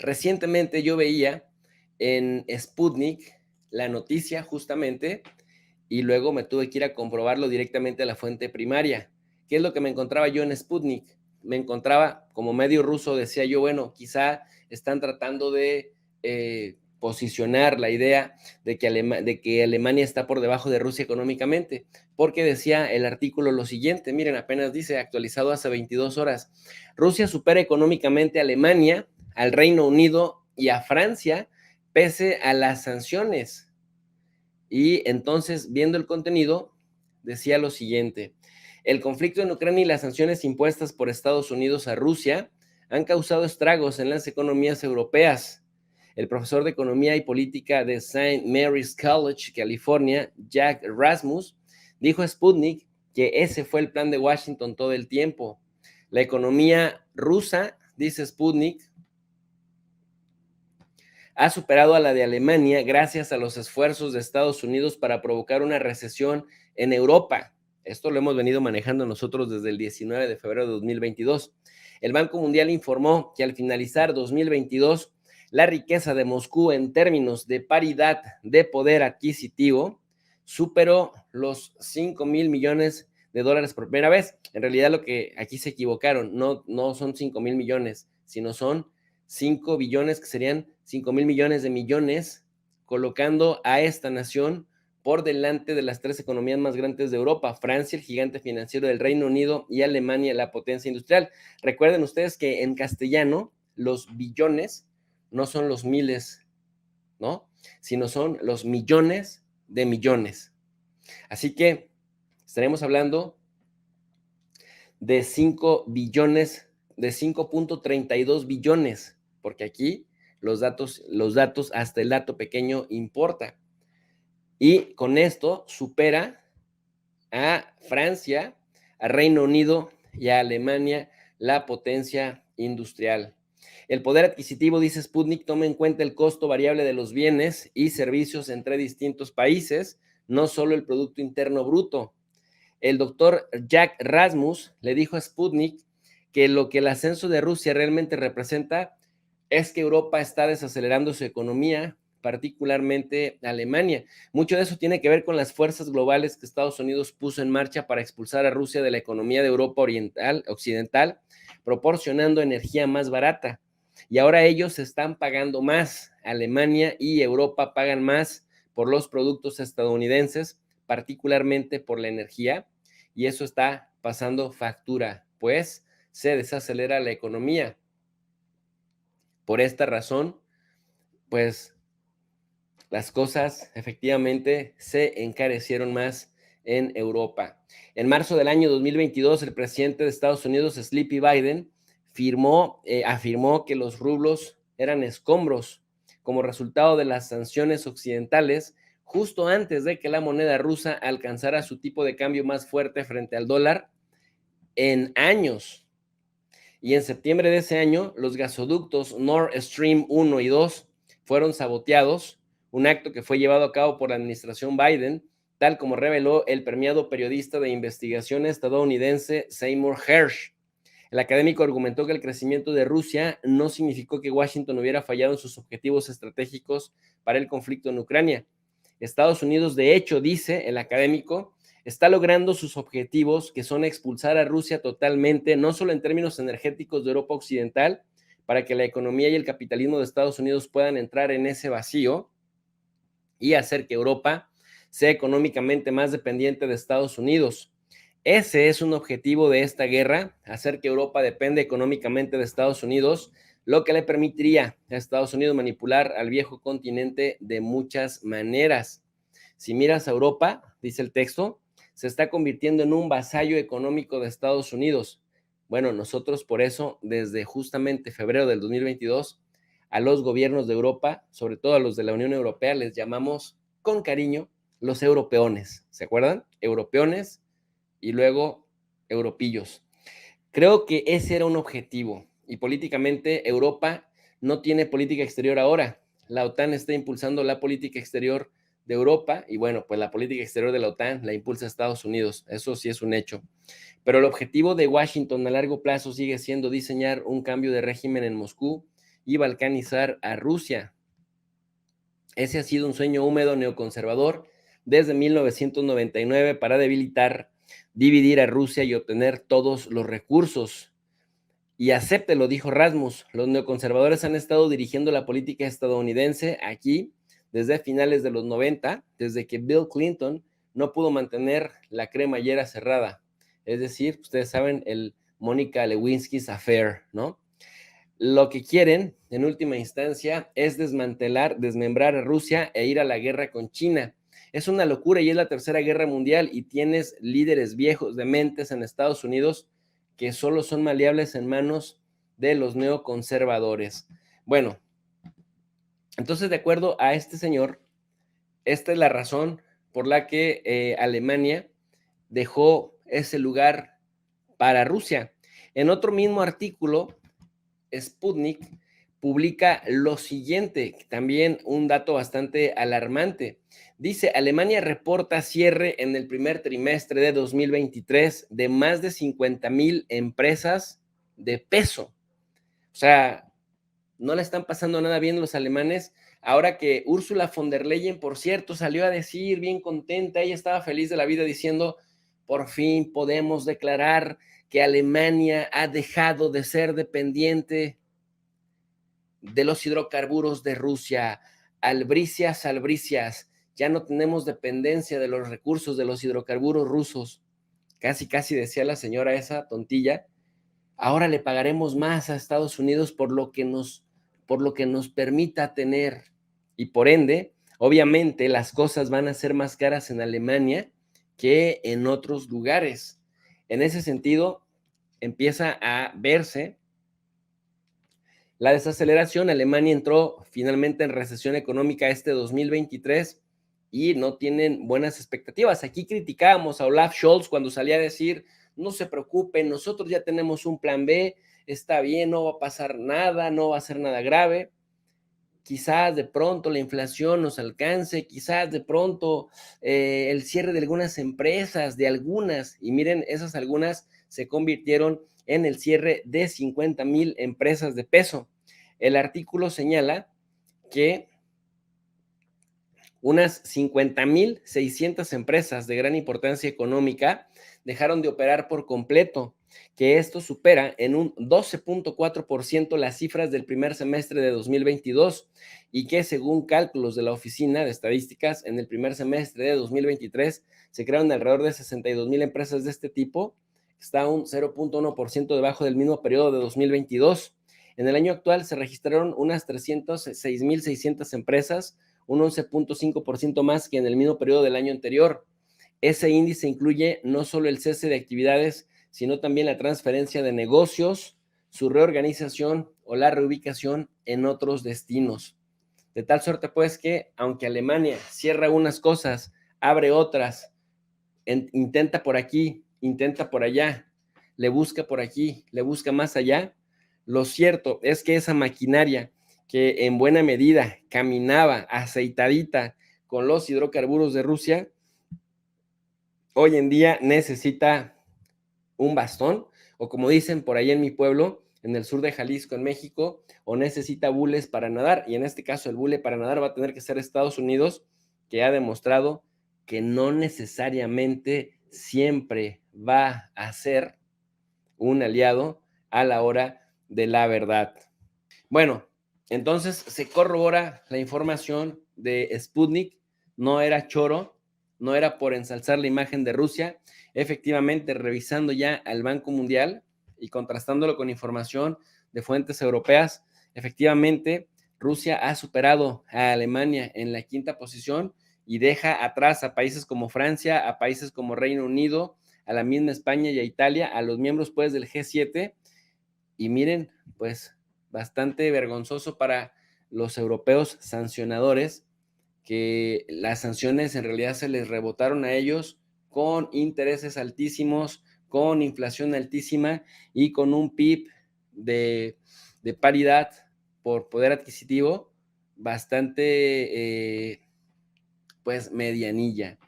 Recientemente yo veía en Sputnik la noticia justamente y luego me tuve que ir a comprobarlo directamente a la fuente primaria. ¿Qué es lo que me encontraba yo en Sputnik? Me encontraba como medio ruso, decía yo, bueno, quizá están tratando de posicionar la idea de que Alemania está por debajo de Rusia económicamente, porque decía el artículo lo siguiente, miren, apenas dice, actualizado hace 22 horas, Rusia supera económicamente a Alemania, al Reino Unido y a Francia, pese a las sanciones. Y entonces, viendo el contenido, decía lo siguiente: el conflicto en Ucrania y las sanciones impuestas por Estados Unidos a Rusia han causado estragos en las economías europeas. El profesor de Economía y Política de St. Mary's College, California, Jack Rasmus, dijo a Sputnik que ese fue el plan de Washington todo el tiempo. La economía rusa, dice Sputnik, ha superado a la de Alemania gracias a los esfuerzos de Estados Unidos para provocar una recesión en Europa. Esto lo hemos venido manejando nosotros desde el 19 de febrero de 2022. El Banco Mundial informó que al finalizar 2022, la riqueza de Moscú en términos de paridad de poder adquisitivo superó los 5,000 millones de dólares por primera vez. En realidad lo que aquí se equivocaron, no son 5,000 millones, sino son 5 billones, que serían 5,000 millones de millones, colocando a esta nación por delante de las tres economías más grandes de Europa: Francia, el gigante financiero del Reino Unido, y Alemania, la potencia industrial. Recuerden ustedes que en castellano los billones no son los miles, ¿no? Sino son los millones de millones. Así que estaremos hablando de 5 billones, de 5,32 billones, porque aquí los datos, hasta el dato pequeño importa. Y con esto supera a Francia, a Reino Unido y a Alemania, la potencia industrial. El poder adquisitivo, dice Sputnik, toma en cuenta el costo variable de los bienes y servicios entre distintos países, no solo el Producto Interno Bruto. El doctor Jack Rasmus le dijo a Sputnik que lo que el ascenso de Rusia realmente representa es que Europa está desacelerando su economía, particularmente Alemania. Mucho de eso tiene que ver con las fuerzas globales que Estados Unidos puso en marcha para expulsar a Rusia de la economía de Europa occidental, proporcionando energía más barata. Y ahora ellos están pagando más. Alemania y Europa pagan más por los productos estadounidenses, particularmente por la energía, y eso está pasando factura, pues se desacelera la economía. Por esta razón, pues las cosas efectivamente se encarecieron más en Europa. En marzo del año 2022, el presidente de Estados Unidos, Sleepy Biden, afirmó que los rublos eran escombros como resultado de las sanciones occidentales, justo antes de que la moneda rusa alcanzara su tipo de cambio más fuerte frente al dólar en años. Y en septiembre de ese año, los gasoductos Nord Stream 1 y 2 fueron saboteados, un acto que fue llevado a cabo por la administración Biden, tal como reveló el premiado periodista de investigación estadounidense Seymour Hersh. El académico argumentó que el crecimiento de Rusia no significó que Washington hubiera fallado en sus objetivos estratégicos para el conflicto en Ucrania. Estados Unidos, de hecho, dice el académico, está logrando sus objetivos, que son expulsar a Rusia totalmente, no solo en términos energéticos de Europa Occidental, para que la economía y el capitalismo de Estados Unidos puedan entrar en ese vacío y hacer que Europa sea económicamente más dependiente de Estados Unidos. Ese es un objetivo de esta guerra, hacer que Europa dependa económicamente de Estados Unidos, lo que le permitiría a Estados Unidos manipular al viejo continente de muchas maneras. Si miras a Europa, dice el texto, se está convirtiendo en un vasallo económico de Estados Unidos. Bueno, nosotros por eso, desde justamente febrero del 2022, a los gobiernos de Europa, sobre todo a los de la Unión Europea, les llamamos con cariño los europeones. ¿Se acuerdan? Europeones y luego europillos. Creo que ese era un objetivo y políticamente Europa no tiene política exterior ahora. La OTAN está impulsando la política exterior de Europa y bueno, pues la política exterior de la OTAN la impulsa Estados Unidos. Eso sí es un hecho. Pero el objetivo de Washington a largo plazo sigue siendo diseñar un cambio de régimen en Moscú y balcanizar a Rusia. Ese ha sido un sueño húmedo neoconservador desde 1999 para debilitar, dividir a Rusia y obtener todos los recursos. Y acéptelo, dijo Rasmus, los neoconservadores han estado dirigiendo la política estadounidense aquí desde finales de los 90, desde que Bill Clinton no pudo mantener la cremallera cerrada. Es decir, ustedes saben, el Mónica Lewinsky's affair, ¿no? Lo que quieren, en última instancia, es desmembrar a Rusia e ir a la guerra con China. Es una locura y es la tercera guerra mundial y tienes líderes viejos de mentes en Estados Unidos que solo son maleables en manos de los neoconservadores. Bueno, entonces, de acuerdo a este señor, esta es la razón por la que Alemania dejó ese lugar para Rusia. En otro mismo artículo, Sputnik publica lo siguiente, también un dato bastante alarmante. Dice, Alemania reporta cierre en el primer trimestre de 2023 de más de 50,000 empresas de peso. O sea, no le están pasando nada bien los alemanes. Ahora que Ursula von der Leyen, por cierto, salió a decir bien contenta, ella estaba feliz de la vida diciendo, por fin podemos declarar que Alemania ha dejado de ser dependiente de los hidrocarburos de Rusia. Albricias, albricias, ya no tenemos dependencia de los recursos de los hidrocarburos rusos. Casi, casi decía la señora esa tontilla. Ahora le pagaremos más a Estados Unidos por lo que nos permita tener. Y por ende, obviamente, las cosas van a ser más caras en Alemania que en otros lugares. En ese sentido, empieza a verse la desaceleración. Alemania entró finalmente en recesión económica este 2023 y no tienen buenas expectativas. Aquí criticábamos a Olaf Scholz cuando salía a decir, no se preocupen, nosotros ya tenemos un plan B, está bien, no va a pasar nada, no va a ser nada grave. Quizás de pronto la inflación nos alcance, quizás de pronto el cierre de algunas empresas, de algunas, y miren, esas algunas se convirtieron en el cierre de 50,000 empresas de peso. El artículo señala que unas 50,600 empresas de gran importancia económica dejaron de operar por completo, que esto supera en un 12.4% las cifras del primer semestre de 2022 y que según cálculos de la Oficina de Estadísticas, en el primer semestre de 2023 se crearon alrededor de 62,000 empresas de este tipo, está un 0.1% debajo del mismo periodo de 2022. En el año actual se registraron unas 306,600 empresas, un 11.5% más que en el mismo periodo del año anterior. Ese índice incluye no solo el cese de actividades, sino también la transferencia de negocios, su reorganización o la reubicación en otros destinos. De tal suerte, pues, que aunque Alemania cierra unas cosas, abre otras, intenta por aquí, intenta por allá, le busca por aquí, le busca más allá, lo cierto es que esa maquinaria que en buena medida caminaba aceitadita con los hidrocarburos de Rusia, hoy en día necesita un bastón, o como dicen por ahí en mi pueblo, en el sur de Jalisco, en México, o necesita bules para nadar, y en este caso el bule para nadar va a tener que ser Estados Unidos, que ha demostrado que no necesariamente siempre va a ser un aliado a la hora de la verdad. Bueno, entonces se corrobora la información de Sputnik, no era choro, no era por ensalzar la imagen de Rusia. Efectivamente, revisando ya al Banco Mundial y contrastándolo con información de fuentes europeas, efectivamente Rusia ha superado a Alemania en la quinta posición y deja atrás a países como Francia, a países como Reino Unido, a la misma España y a Italia, a los miembros pues del G7. Y miren, pues bastante vergonzoso para los europeos sancionadores, que las sanciones en realidad se les rebotaron a ellos con intereses altísimos, con inflación altísima y con un PIB de paridad por poder adquisitivo bastante, pues, medianilla.